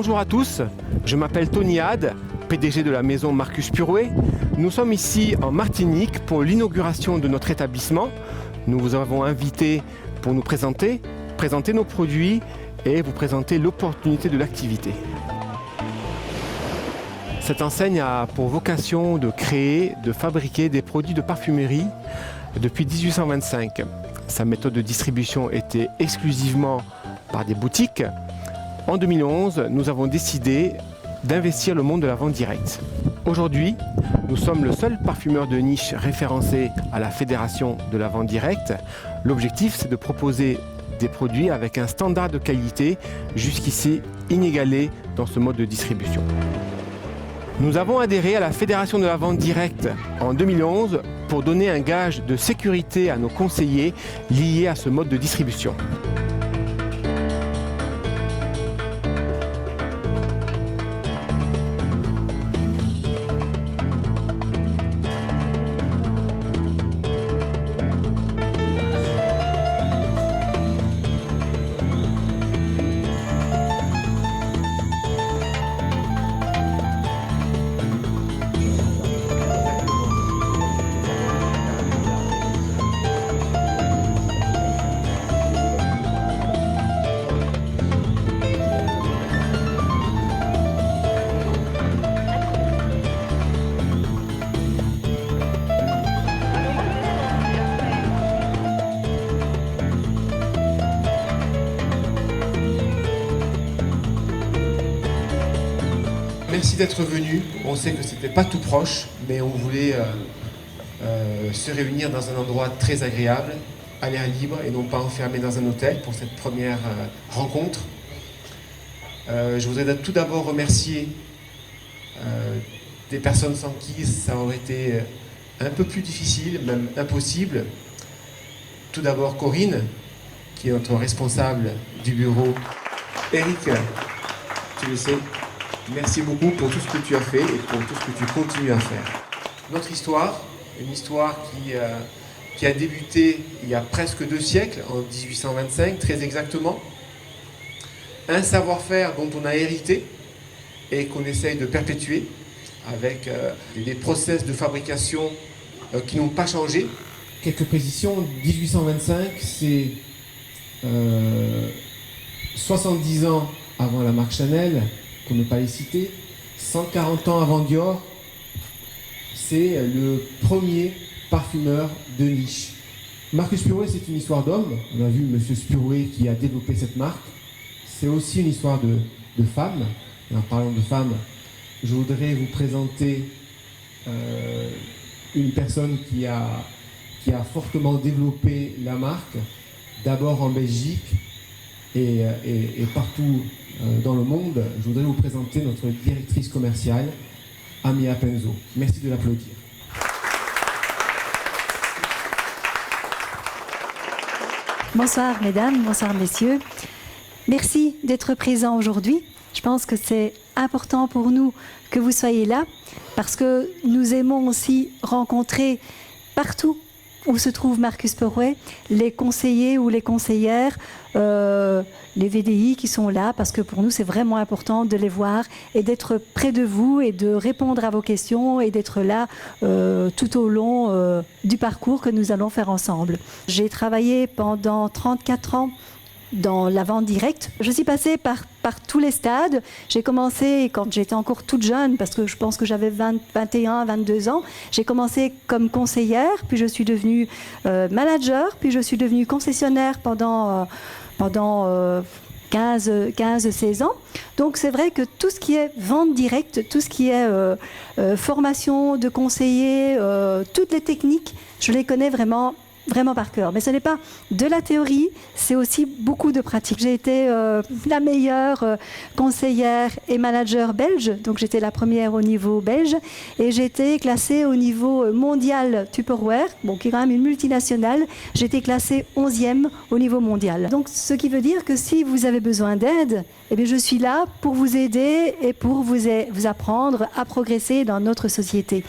Bonjour à tous, je m'appelle Tony Had, PDG de la maison Marcus Purouet. Nous sommes ici en Martinique pour l'inauguration de notre établissement. Nous vous avons invité pour nous présenter nos produits et vous présenter l'opportunité de l'activité. Cette enseigne a pour vocation de créer, de fabriquer des produits de parfumerie depuis 1825. Sa méthode de distribution était exclusivement par des boutiques. En 2011, nous avons décidé d'investir le monde de la vente directe. Aujourd'hui, nous sommes le seul parfumeur de niche référencé à la Fédération de la vente directe. L'objectif, c'est de proposer des produits avec un standard de qualité jusqu'ici inégalé dans ce mode de distribution. Nous avons adhéré à la Fédération de la vente directe en 2011 pour donner un gage de sécurité à nos conseillers liés à ce mode de distribution. Merci d'être venu. On sait que c'était pas tout proche, mais on voulait se réunir dans un endroit très agréable, à l'air libre et non pas enfermé dans un hôtel pour cette première rencontre. Je voudrais tout d'abord remercier des personnes sans qui ça aurait été un peu plus difficile, même impossible. Tout d'abord Corinne, qui est notre responsable du bureau. Eric, tu le sais. Merci beaucoup pour tout ce que tu as fait et pour tout ce que tu continues à faire. Notre histoire, une histoire qui a débuté il y a presque 2 siècles, en 1825 très exactement. Un savoir-faire dont on a hérité et qu'on essaye de perpétuer avec des process de fabrication qui n'ont pas changé. Quelques précisions, 1825 c'est 70 ans avant la marque Chanel, pour ne pas les citer, 140 ans avant Dior, c'est le premier parfumeur de niche. Marcus Purouet, c'est une histoire d'homme. On a vu M. Purouet qui a développé cette marque. C'est aussi une histoire de femmes. Et en parlant de femmes, je voudrais vous présenter une personne qui a fortement développé la marque, d'abord en Belgique et partout dans le monde. Je voudrais vous présenter notre directrice commerciale, Amia Penzo. Merci de l'applaudir. Bonsoir mesdames, bonsoir messieurs. Merci d'être présents aujourd'hui. Je pense que c'est important pour nous que vous soyez là parce que nous aimons aussi rencontrer partout où se trouve Marcus Purouet, les conseillers ou les conseillères, les VDI qui sont là, parce que pour nous c'est vraiment important de les voir et d'être près de vous et de répondre à vos questions et d'être là tout au long du parcours que nous allons faire ensemble. J'ai travaillé pendant 34 ans dans la vente directe. Je suis passée par tous les stades. J'ai commencé quand j'étais encore toute jeune, parce que je pense que j'avais 21, 22 ans. J'ai commencé comme conseillère, puis je suis devenue manager, puis je suis devenue concessionnaire pendant 15-16 ans. Donc c'est vrai que tout ce qui est vente directe, tout ce qui est formation de conseillers, toutes les techniques, je les connais vraiment par cœur. Mais ce n'est pas de la théorie, c'est aussi beaucoup de pratique. J'ai été la meilleure conseillère et manager belge, donc j'étais la première au niveau belge, et j'ai été classée au niveau mondial Tupperware, bon, qui est quand même une multinationale. J'ai été classée 11e au niveau mondial. Donc ce qui veut dire que si vous avez besoin d'aide, eh bien, je suis là pour vous aider et pour vous apprendre à progresser dans notre société.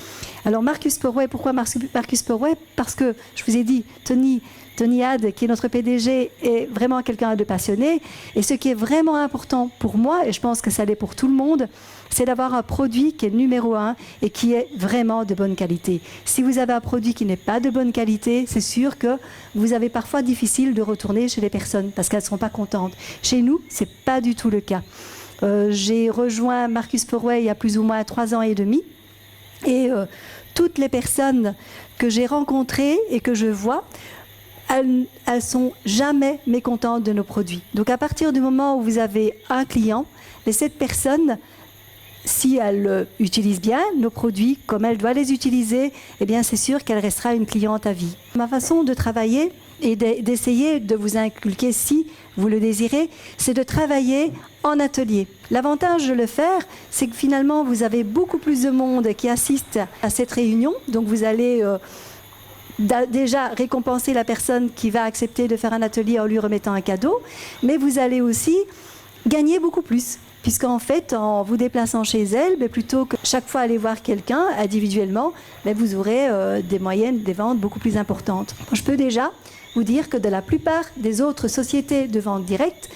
Alors Marcus Porway, pourquoi Marcus Porway? Parce que, je vous ai dit, Tony Had, qui est notre PDG, est vraiment quelqu'un de passionné. Et ce qui est vraiment important pour moi, et je pense que ça l'est pour tout le monde, c'est d'avoir un produit qui est numéro 1 et qui est vraiment de bonne qualité. Si vous avez un produit qui n'est pas de bonne qualité, c'est sûr que vous avez parfois difficile de retourner chez les personnes parce qu'elles ne seront pas contentes. Chez nous, ce n'est pas du tout le cas. J'ai rejoint Marcus Porway il y a plus ou moins 3 ans et demi. Et toutes les personnes que j'ai rencontrées et que je vois, elles sont jamais mécontentes de nos produits. Donc à partir du moment où vous avez un client, cette personne, si elle utilise bien nos produits comme elle doit les utiliser, eh bien c'est sûr qu'elle restera une cliente à vie. Ma façon de travailler et d'essayer de vous inculquer, si vous le désirez, c'est de travailler en atelier. L'avantage de le faire, c'est que finalement vous avez beaucoup plus de monde qui assiste à cette réunion, donc vous allez déjà récompenser la personne qui va accepter de faire un atelier en lui remettant un cadeau, mais vous allez aussi gagner beaucoup plus. Puisqu'en fait, en vous déplaçant chez elle, plutôt que chaque fois aller voir quelqu'un individuellement, vous aurez des moyennes, des ventes beaucoup plus importantes. Je peux déjà vous dire que de la plupart des autres sociétés de vente directe,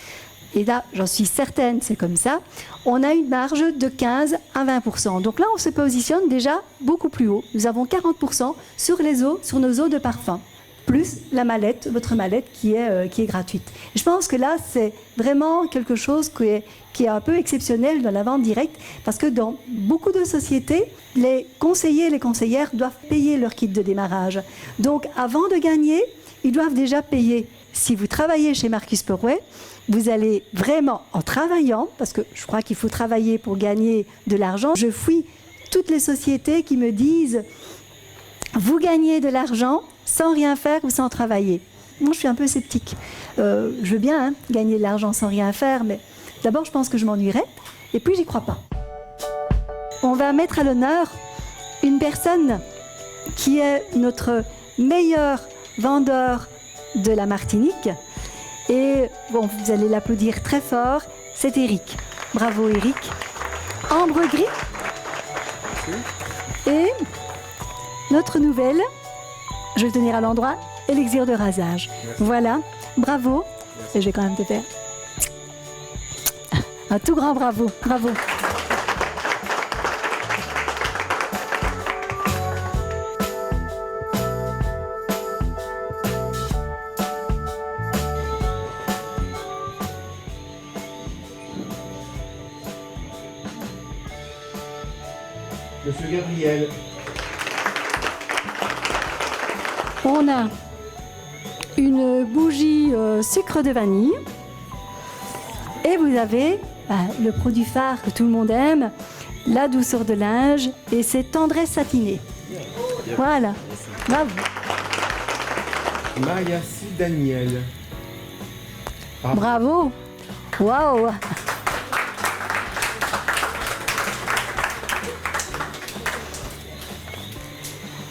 et là j'en suis certaine, c'est comme ça, on a une marge de 15 à 20%. Donc là, on se positionne déjà beaucoup plus haut. Nous avons 40% sur nos eaux de parfum, plus la mallette, votre mallette qui est gratuite. Et je pense que là, c'est vraiment quelque chose qui est un peu exceptionnel dans la vente directe, parce que dans beaucoup de sociétés, les conseillers et les conseillères doivent payer leur kit de démarrage. Donc avant de gagner, ils doivent déjà payer. Si vous travaillez chez Marcus Porway, vous allez vraiment, en travaillant, parce que je crois qu'il faut travailler pour gagner de l'argent, je fouille toutes les sociétés qui me disent « vous gagnez de l'argent sans rien faire ou sans travailler ». Moi, je suis un peu sceptique. Je veux bien gagner de l'argent sans rien faire, mais d'abord, je pense que je m'ennuierais, et puis, j'y crois pas. On va mettre à l'honneur une personne qui est notre meilleur vendeur de la Martinique. Et bon, vous allez l'applaudir très fort, c'est Eric. Bravo Eric. Ambre gris. Et notre nouvelle, je vais le tenir à l'endroit, élixir de rasage. Merci. Voilà, bravo. Et je vais quand même te faire un tout grand bravo. Bravo. Monsieur Gabriel. On a une bougie sucre de vanille et vous avez le produit phare que tout le monde aime, la douceur de linge et ses tendresses satinées. Voilà, bravo. Mayassi Daniel. Bravo. Waouh.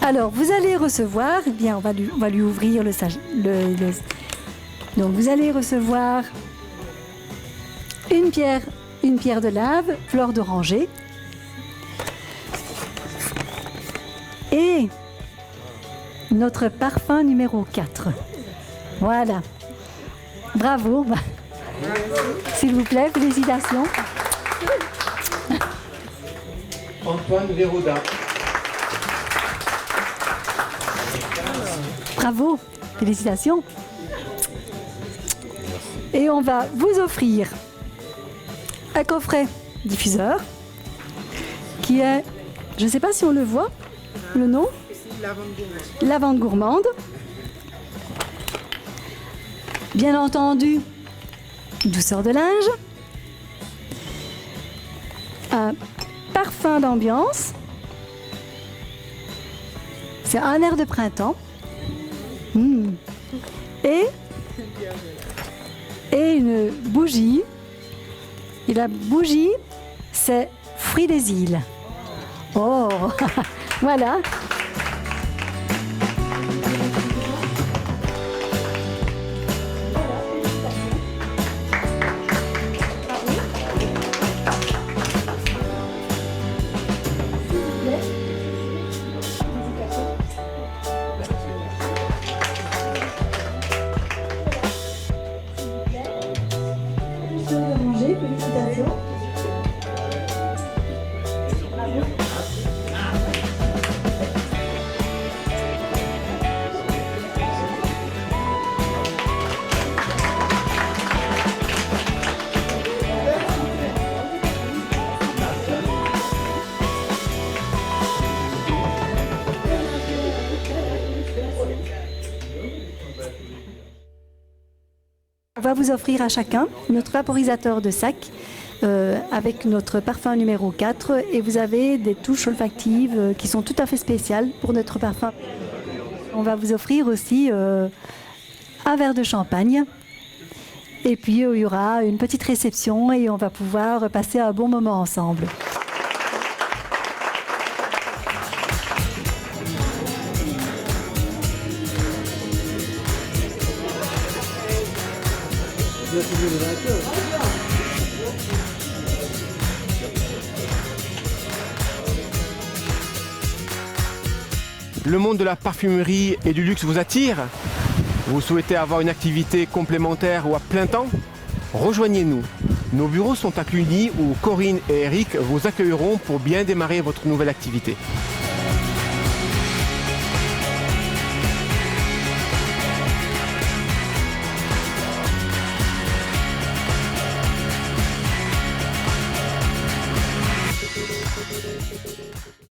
Alors, vous allez recevoir, eh bien, on va lui ouvrir le sachet. Donc, vous allez recevoir une pierre de lave, fleur d'oranger, et notre parfum numéro 4. Voilà. Bravo. S'il vous plaît, félicitations. Antoine Véroda. Bravo, félicitations. Et on va vous offrir un coffret diffuseur qui est, je ne sais pas si on le voit, le nom, Lavande gourmande. Bien entendu, douceur de linge, un parfum d'ambiance, c'est un air de printemps. Et une bougie. Et la bougie, c'est fruit des îles. Oh, voilà. Félicitations. On va vous offrir à chacun notre vaporisateur de sac avec notre parfum numéro 4 et vous avez des touches olfactives qui sont tout à fait spéciales pour notre parfum. On va vous offrir aussi un verre de champagne et puis il y aura une petite réception et on va pouvoir passer un bon moment ensemble. Le monde de la parfumerie et du luxe vous attire? Vous souhaitez avoir une activité complémentaire ou à plein temps? Rejoignez-nous. Nos bureaux sont à Cluny où Corinne et Eric vous accueilleront pour bien démarrer votre nouvelle activité.